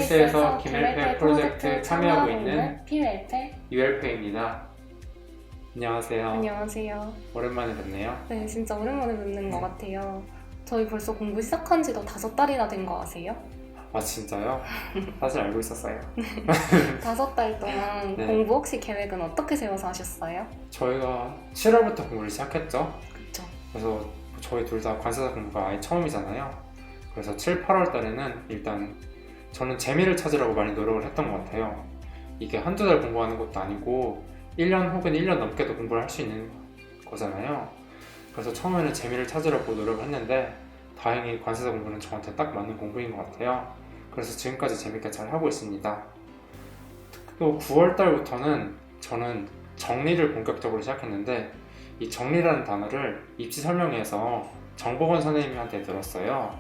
EBS에서 김엘페 프로젝트 참여하고 있는 PU엘페 ULP입니다. 안녕하세요. 안녕하세요. 오랜만에 뵙네요. 네, 진짜 오랜만에 뵙는 것 같아요. 저희 벌써 공부 시작한 지도 5달이나 된 거 아세요? 아 진짜요? 사실 알고 있었어요. 5달 동안 네. 공부 혹시 계획은 어떻게 세워서 하셨어요? 저희가 7월부터 공부를 시작했죠. 그쵸. 그래서 저희 둘 다 관세사 공부가 아예 처음이잖아요. 그래서 7, 8월 달에는 일단 저는 재미를 찾으려고 많이 노력을 했던 것 같아요. 이게 한두 달 공부하는 것도 아니고 1년 혹은 1년 넘게도 공부를 할 수 있는 거잖아요. 그래서 처음에는 재미를 찾으려고 노력을 했는데 다행히 관세사 공부는 저한테 딱 맞는 공부인 것 같아요. 그래서 지금까지 재밌게 잘 하고 있습니다. 또 9월 달부터는 저는 정리를 본격적으로 시작했는데 이 정리라는 단어를 입시 설명회에서 정복원 선생님한테 들었어요.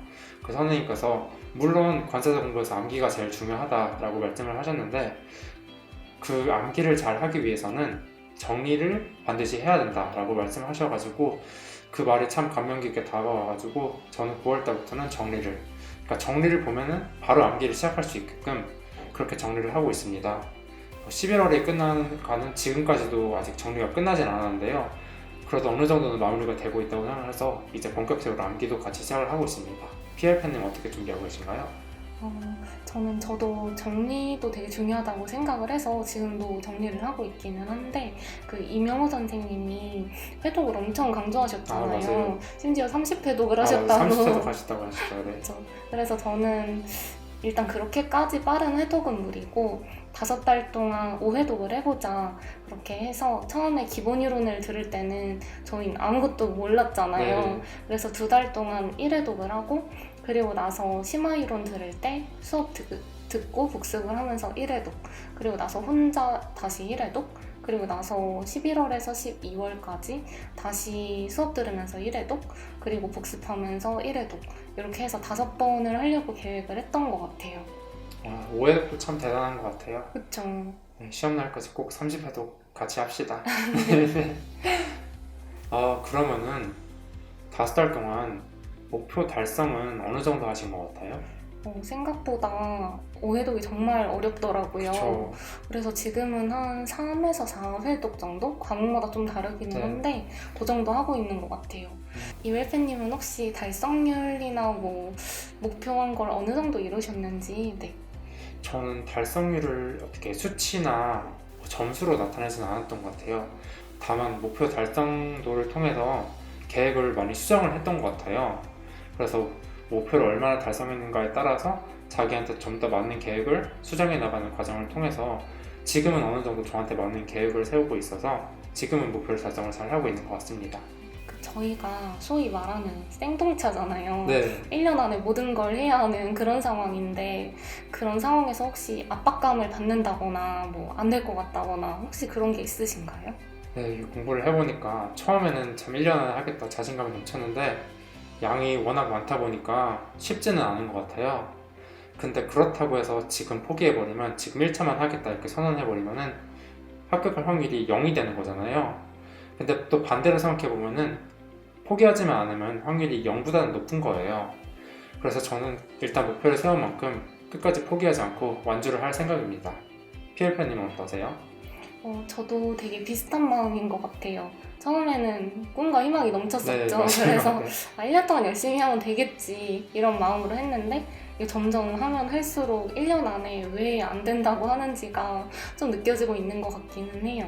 그 선생님께서 물론 관세사 공부에서 암기가 제일 중요하다라고 말씀을 하셨는데 그 암기를 잘 하기 위해서는 정리를 반드시 해야 된다라고 말씀하셔가지고 그 말이 참 감명 깊게 다가와가지고 저는 9월 달부터는 정리를 보면은 바로 암기를 시작할 수 있게끔 그렇게 정리를 하고 있습니다. 11월에 끝나는 지금까지도 아직 정리가 끝나진 않았는데요. 그래도 어느 정도는 마무리가 되고 있다고 생각해서 이제 본격적으로 암기도 같이 시작을 하고 있습니다. PL팬님 어떻게 준비하고 계신가요? 저도 정리도 되게 중요하다고 생각을 해서 지금도 정리를 하고 있기는 한데 그 이명호 선생님이 회독을 엄청 강조하셨잖아요. 맞아요. 심지어 30회독을 하셨다고. 30회도 가셨다고 하셨죠. 네. 그렇죠. 그래서 저는 일단 그렇게까지 빠른 회독은 무리고 5달 동안 5회독을 해보자 그렇게 해서 처음에 기본 이론을 들을 때는 저희는 아무것도 몰랐잖아요. 네. 그래서 2달 동안 1회독을 하고 그리고 나서 심화 이론 들을 때 수업 듣고 복습을 하면서 1회독 그리고 나서 혼자 다시 1회독 그리고 나서 11월에서 12월까지 다시 수업 들으면서 1회독 그리고 복습하면서 1회독 이렇게 해서 5번을 하려고 계획을 했던 것 같아요. 5회도 참 대단한 것 같아요. 그쵸. 네, 시험날까지 꼭 30회도 같이 합시다. 그러면은 5달 동안 목표 달성은 어느 정도 하신 것 같아요? 생각보다 5회독이 정말 어렵더라고요. 그쵸. 그래서 지금은 한 3에서 4회독 정도? 과목마다 좀 다르기는 네. 한데 그 정도 하고 있는 것 같아요. 이웰페님은 혹시 달성률이나 뭐 목표한 걸 어느 정도 이루셨는지 네. 저는 달성률을 어떻게 수치나 점수로 나타내지는 않았던 것 같아요. 다만 목표 달성도를 통해서 계획을 많이 수정을 했던 것 같아요. 그래서 목표를 얼마나 달성했는가에 따라서 자기한테 좀 더 맞는 계획을 수정해 나가는 과정을 통해서 지금은 어느 정도 저한테 맞는 계획을 세우고 있어서 지금은 목표를 달성을 잘 하고 있는 것 같습니다. 저희가 소위 말하는 생동차잖아요. 네. 1년 안에 모든 걸 해야 하는 그런 상황인데 그런 상황에서 혹시 압박감을 받는다거나 뭐 안 될 것 같다거나 혹시 그런 게 있으신가요? 네, 공부를 해보니까 처음에는 참 1년 안에 하겠다 자신감이 넘쳤는데 양이 워낙 많다 보니까 쉽지는 않은 것 같아요. 근데 그렇다고 해서 지금 포기해버리면 지금 1차만 하겠다 이렇게 선언해버리면은 합격할 확률이 0이 되는 거잖아요. 근데 또 반대로 생각해보면은 포기하지만 않으면 확률이 0보다는 높은 거예요. 그래서 저는 일단 목표를 세운 만큼 끝까지 포기하지 않고 완주를 할 생각입니다. PL팬님은 어떠세요? 저도 되게 비슷한 마음인 것 같아요. 처음에는 꿈과 희망이 넘쳤었죠. 네, 맞아요. 그래서 네. 1년 동안 열심히 하면 되겠지 이런 마음으로 했는데 이게 점점 하면 할수록 1년 안에 왜 안 된다고 하는지가 좀 느껴지고 있는 것 같기는 해요.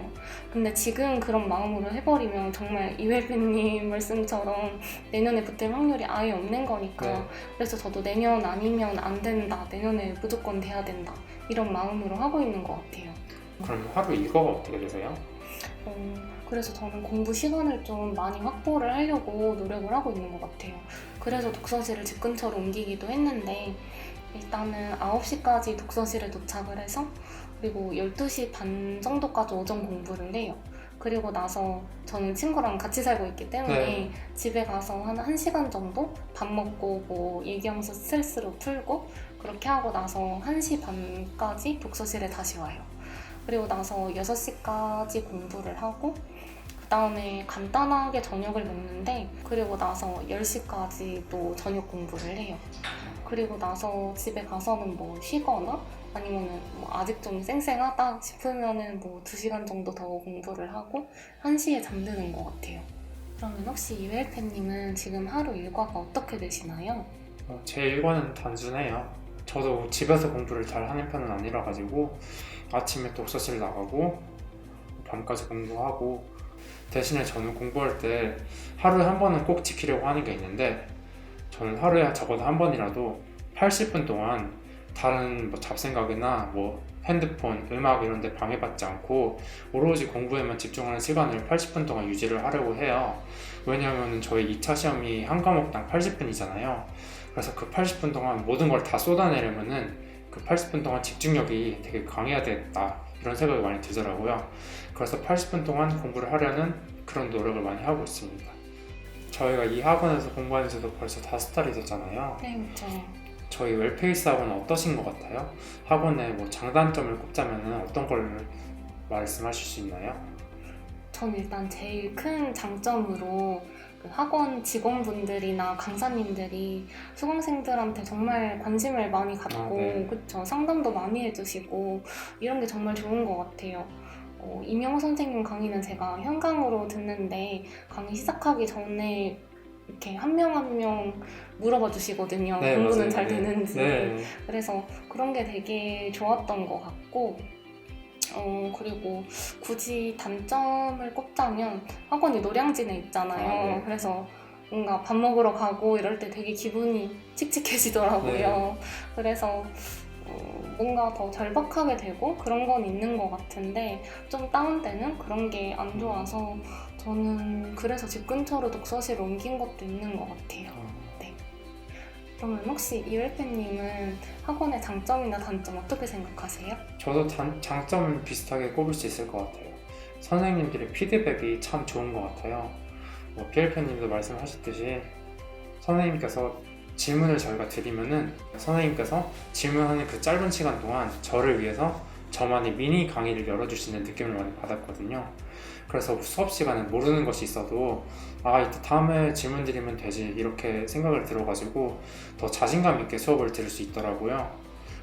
근데 지금 그런 마음으로 해버리면 정말 이웰빈님 말씀처럼 내년에 붙을 확률이 아예 없는 거니까 네. 그래서 저도 내년 아니면 안 된다, 내년에 무조건 돼야 된다 이런 마음으로 하고 있는 것 같아요. 그럼 하루 일과가 어떻게 되세요? 그래서 저는 공부 시간을 좀 많이 확보를 하려고 노력을 하고 있는 것 같아요. 그래서 독서실을 집 근처로 옮기기도 했는데 일단은 9시까지 독서실에 도착을 해서 그리고 12시 반 정도까지 오전 공부를 해요. 그리고 나서 저는 친구랑 같이 살고 있기 때문에 네. 집에 가서 한 1시간 정도 밥 먹고 뭐 얘기하면서 스트레스를 풀고 그렇게 하고 나서 1시 반까지 독서실에 다시 와요. 그리고 나서 6시까지 공부를 하고 그 다음에 간단하게 저녁을 먹는데 그리고 나서 10시까지 또 저녁 공부를 해요. 그리고 나서 집에 가서는 뭐 쉬거나 아니면은 뭐 아직 좀 쌩쌩하다 싶으면은 뭐 2시간 정도 더 공부를 하고 1시에 잠드는 것 같아요. 그러면 혹시 이웰태님은 지금 하루 일과가 어떻게 되시나요? 제 일과는 단순해요. 저도 집에서 공부를 잘 하는 편은 아니라 가지고 아침에 독서실 나가고 밤까지 공부하고, 대신에 저는 공부할 때 하루에 한 번은 꼭 지키려고 하는 게 있는데, 저는 하루에 적어도 한 번이라도 80분 동안 다른 뭐 잡생각이나 뭐 핸드폰, 음악 이런 데 방해받지 않고 오로지 공부에만 집중하는 시간을 80분 동안 유지를 하려고 해요. 왜냐하면 저희 2차 시험이 한 과목당 80분이잖아요. 그래서 그 80분 동안 모든 걸 다 쏟아내려면은 그 80분 동안 집중력이 되게 강해야 되겠다, 이런 생각이 많이 들더라고요. 그래서 80분 동안 공부를 하려는 그런 노력을 많이 하고 있습니다. 저희가 이 학원에서 공부한 지도 벌써 5달이 됐잖아요. 네, 그렇죠. 저희 웰페이스 학원은 어떠신 것 같아요? 학원의 뭐 장단점을 꼽자면 어떤 걸 말씀하실 수 있나요? 전 일단 제일 큰 장점으로 그 학원 직원분들이나 강사님들이 수강생들한테 정말 관심을 많이 갖고 네. 그쵸, 상담도 많이 해주시고 이런 게 정말 좋은 것 같아요. 임영호 선생님 강의는 제가 현강으로 듣는데 강의 시작하기 전에 이렇게 한 명 한 명 물어봐 주시거든요. 네, 공부는 맞아요. 잘 네. 되는지. 네. 그래서 그런 게 되게 좋았던 것 같고, 그리고 굳이 단점을 꼽자면 학원이 노량진에 있잖아요. 네. 그래서 뭔가 밥 먹으러 가고 이럴 때 되게 기분이 칙칙해지더라고요. 네. 그래서 뭔가 더 절박하게 되고 그런 건 있는 것 같은데, 좀 다운되는 그런 게 안 좋아서 저는 그래서 집 근처로 독서실을 옮긴 것도 있는 것 같아요. 그러면 혹시 이웰태님은 학원의 장점이나 단점 어떻게 생각하세요? 저도 장점을 비슷하게 꼽을 수 있을 것 같아요. 선생님들의 피드백이 참 좋은 것 같아요. 뭐 피엘팬님도 말씀하셨듯이 선생님께서 질문을 저희가 드리면은 선생님께서 질문하는 그 짧은 시간 동안 저를 위해서 저만의 미니 강의를 열어주시는 느낌을 많이 받았거든요. 그래서 수업 시간에 모르는 것이 있어도 이때 다음에 질문 드리면 되지, 이렇게 생각을 들어가지고 더 자신감 있게 수업을 들을 수 있더라고요.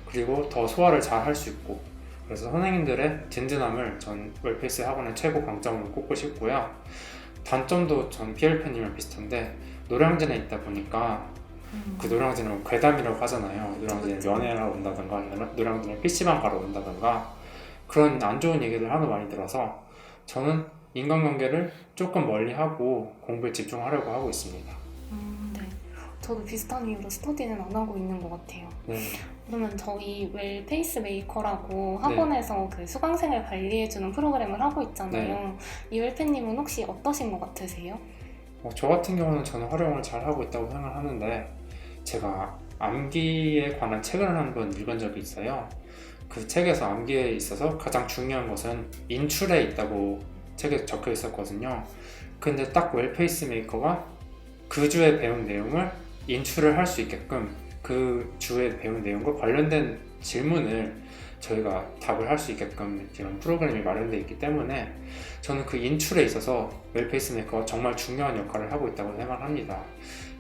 그리고 더 소화를 잘 할 수 있고, 그래서 선생님들의 든든함을 전 웰페이스 학원의 최고 강점으로 꼽고 싶고요. 단점도 전 피엘팬님이랑 비슷한데, 노량진에 있다 보니까 그 노량진은 괴담이라고 하잖아요. 노량진에 그쵸. 연애하러 온다던가 노량진에 PC방 가러 온다던가 그런 안 좋은 얘기를 하도 많이 들어서 저는 인간관계를 조금 멀리하고 공부에 집중하려고 하고 있습니다. 네. 저도 비슷한 이유로 스터디는 안 하고 있는 것 같아요. 네. 그러면 저희 웰 페이스메이커라고 학원에서 그 수강생을 관리해주는 프로그램을 하고 있잖아요. 이웰태님은 혹시 어떠신 것 같으세요? 저 같은 경우는 저는 활용을 잘 하고 있다고 생각하는데, 제가 암기에 관한 책을 한번 읽은 적이 있어요. 그 책에서 암기에 있어서 가장 중요한 것은 인출에 있다고 책에 적혀 있었거든요. 근데 딱 웰페이스메이커가 그 주에 배운 내용을 인출을 할 수 있게끔 그 주에 배운 내용과 관련된 질문을 저희가 답을 할 수 있게끔 이런 프로그램이 마련되어 있기 때문에 저는 그 인출에 있어서 웰페이스메이커가 정말 중요한 역할을 하고 있다고 생각합니다.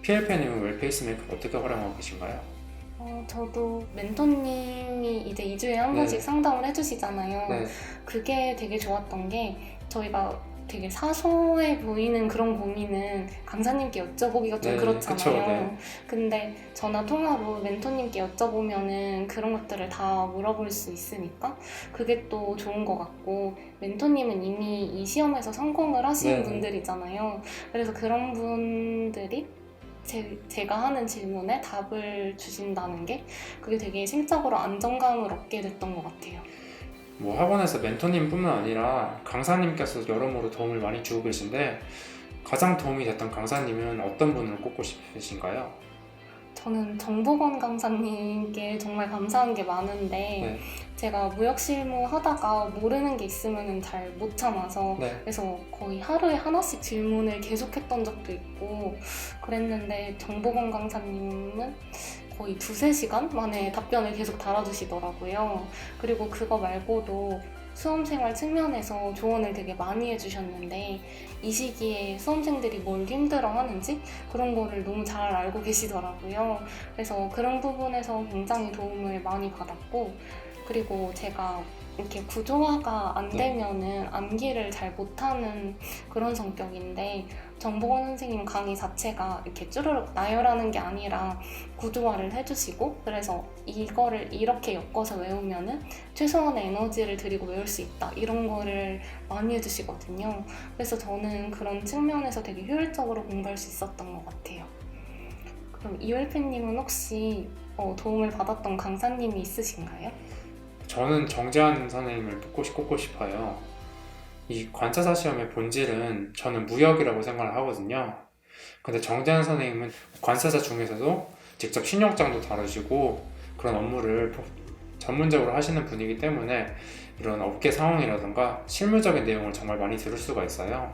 PLP님은 웰페이스메이커 어떻게 활용하고 계신가요? 저도 멘토님이 이제 2주에 한 번씩 상담을 해주시잖아요. 네. 그게 되게 좋았던 게, 저희가 되게 사소해 보이는 그런 고민은 강사님께 여쭤보기가 좀 그렇잖아요. 그쵸, 네. 근데 전화 통화로 멘토님께 여쭤보면은 그런 것들을 다 물어볼 수 있으니까 그게 또 좋은 것 같고, 멘토님은 이미 이 시험에서 성공을 하신 분들이잖아요. 그래서 그런 분들이 제가 하는 질문에 답을 주신다는 게 그게 되게 심적으로 안정감을 얻게 됐던 것 같아요. 뭐 학원에서 멘토님뿐만 아니라 강사님께서 여러모로 도움을 많이 주고 계신데, 가장 도움이 됐던 강사님은 어떤 분을 꼽고 싶으신가요? 저는 정보건 강사님께 정말 감사한 게 많은데 제가 무역실무 하다가 모르는 게 있으면 잘 못 참아서 그래서 거의 하루에 하나씩 질문을 계속했던 적도 있고 그랬는데, 정보건 강사님은 거의 2-3시간 만에 답변을 계속 달아주시더라고요. 그리고 그거 말고도 수험생활 측면에서 조언을 되게 많이 해주셨는데 이 시기에 수험생들이 뭘 힘들어하는지 그런 거를 너무 잘 알고 계시더라고요. 그래서 그런 부분에서 굉장히 도움을 많이 받았고, 그리고 제가 이렇게 구조화가 안 되면은 암기를 잘 못하는 그런 성격인데 정보원 선생님 강의 자체가 이렇게 쭈르륵 나열하는 게 아니라 구조화를 해주시고, 그래서 이거를 이렇게 엮어서 외우면은 최소한의 에너지를 들이고 외울 수 있다 이런 거를 많이 해주시거든요. 그래서 저는 그런 측면에서 되게 효율적으로 공부할 수 있었던 것 같아요. 그럼 이월패님은 혹시 도움을 받았던 강사님이 있으신가요? 저는 정재환 선생님을 꼽고 싶어요. 이 관사사 시험의 본질은 저는 무역이라고 생각을 하거든요. 근데 정재환 선생님은 관사사 중에서도 직접 신용장도 다루시고 그런 업무를 전문적으로 하시는 분이기 때문에 이런 업계 상황이라던가 실무적인 내용을 정말 많이 들을 수가 있어요.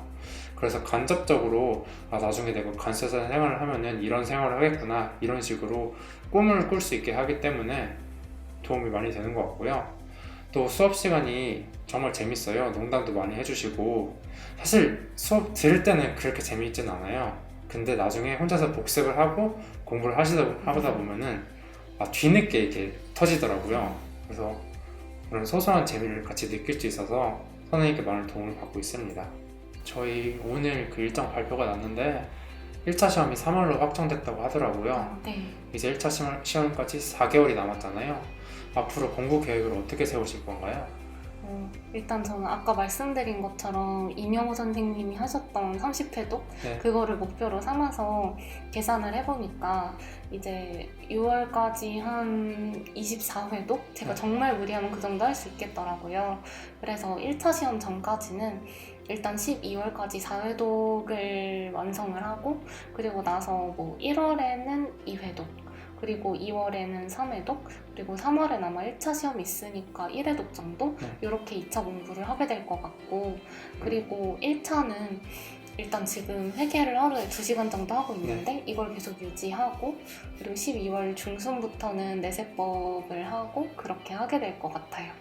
그래서 간접적으로 나중에 내가 관사사 생활을 하면은 이런 생활을 하겠구나 이런 식으로 꿈을 꿀 수 있게 하기 때문에 도움이 많이 되는 것 같고요. 또 수업 시간이 정말 재밌어요. 농담도 많이 해주시고, 사실 수업 들을 때는 그렇게 재미있진 않아요. 근데 나중에 혼자서 복습을 하고 공부를 하다 보면은 뒤늦게 이렇게 터지더라고요. 그래서 그런 소소한 재미를 같이 느낄 수 있어서 선생님께 많은 도움을 받고 있습니다. 저희 오늘 그 일정 발표가 났는데 1차 시험이 3월로 확정됐다고 하더라고요. 네. 이제 1차 시험까지 4개월이 남았잖아요. 앞으로 공부 계획을 어떻게 세우실 건가요? 일단 저는 아까 말씀드린 것처럼 이명호 선생님이 하셨던 30회독 네. 그거를 목표로 삼아서 계산을 해보니까 이제 6월까지 한 24회독? 제가 네. 정말 무리하면 그 정도 할 수 있겠더라고요. 그래서 1차 시험 전까지는 일단 12월까지 4회독을 완성을 하고, 그리고 나서 뭐 1월에는 2회독, 그리고 2월에는 3회독, 그리고 3월엔 아마 1차 시험이 있으니까 1회독 정도? 네. 이렇게 2차 공부를 하게 될 것 같고, 그리고 1차는 일단 지금 회계를 하루에 2시간 정도 하고 있는데 이걸 계속 유지하고, 그리고 12월 중순부터는 내세법을 하고 그렇게 하게 될 것 같아요.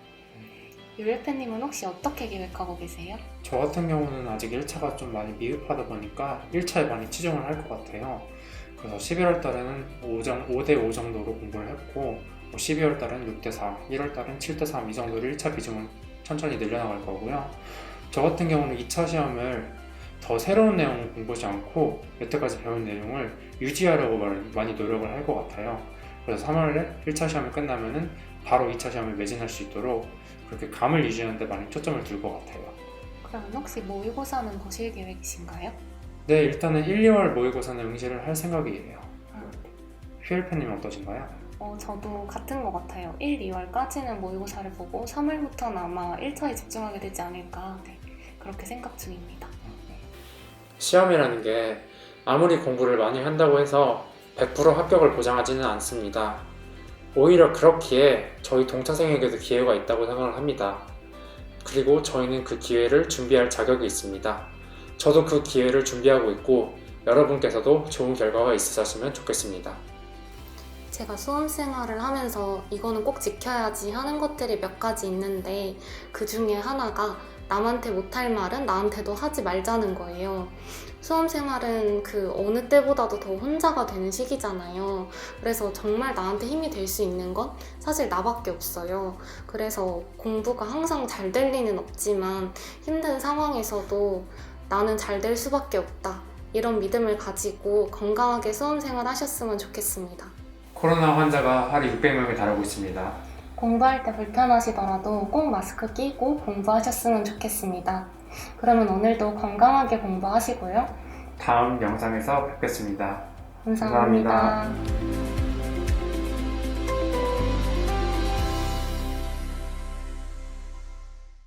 유일패님은 혹시 어떻게 계획하고 계세요? 저 같은 경우는 아직 1차가 좀 많이 미흡하다 보니까 1차에 많이 치중을 할 것 같아요. 그래서 11월 달에는 5대5 정도로 공부를 했고, 12월 달은 6대4, 1월 달은 7대3 이 정도로 1차 비중을 천천히 늘려나갈 거고요. 저 같은 경우는 2차 시험을 더 새로운 내용을 공부하지 않고 여태까지 배운 내용을 유지하려고 많이 노력을 할 것 같아요. 그래서 3월에 1차 시험이 끝나면은 바로 2차 시험을 매진할 수 있도록 그렇게 감을 유지하는 데 많이 초점을 둘 것 같아요. 그러면 혹시 모의고사는 보실 계획이신가요? 네, 일단은 1, 2월 모의고사는 응시를 할 생각이에요. 휘엘팬님은 어떠신가요? 저도 같은 것 같아요. 1, 2월까지는 모의고사를 보고 3월부터는 아마 1차에 집중하게 되지 않을까, 그렇게 생각 중입니다. 시험이라는 게 아무리 공부를 많이 한다고 해서 100% 합격을 보장하지는 않습니다. 오히려 그렇기에 저희 동차생에게도 기회가 있다고 생각을 합니다. 그리고 저희는 그 기회를 준비할 자격이 있습니다. 저도 그 기회를 준비하고 있고 여러분께서도 좋은 결과가 있으셨으면 좋겠습니다. 제가 수험 생활을 하면서 이거는 꼭 지켜야지 하는 것들이 몇 가지 있는데, 그 중에 하나가 남한테 못할 말은 나한테도 하지 말자는 거예요. 수험 생활은 그 어느 때보다도 더 혼자가 되는 시기잖아요. 그래서 정말 나한테 힘이 될 수 있는 건 사실 나밖에 없어요. 그래서 공부가 항상 잘 될 리는 없지만 힘든 상황에서도 나는 잘 될 수밖에 없다, 이런 믿음을 가지고 건강하게 수험 생활 하셨으면 좋겠습니다. 코로나 환자가 하루 600명에 달하고 있습니다. 공부할 때 불편하시더라도 꼭 마스크 끼고 공부하셨으면 좋겠습니다. 그러면 오늘도 건강하게 공부하시고요. 다음 영상에서 뵙겠습니다. 감사합니다. 감사합니다.